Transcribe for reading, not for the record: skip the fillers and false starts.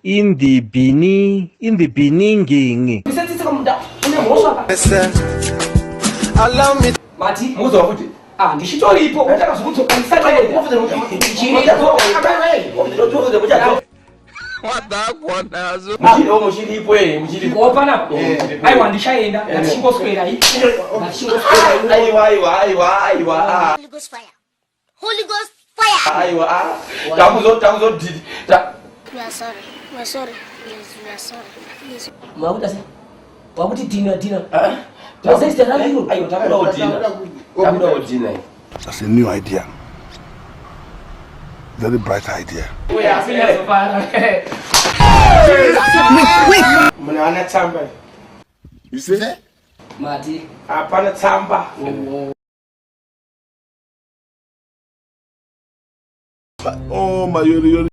in the beginning. Allow me. Mati, muzo wafuti. Ndishito ipo. Unataka kusukutu kanisani. What that one has. Mushiri ipo mushiri. Opana. Aiwa ndishaenda. Ndashingo square hii. Ndashingo square hii. Aiwa. Holy Ghost fire. Holy Ghost fire. Aiwa. Tamuzo did. We are sorry. We are sorry. Yes, we are sorry. Yes. Mauta se. Wabuti dinner. That's a new idea. Very bright idea. You see? Mati. Apana tamba. Oh my yori.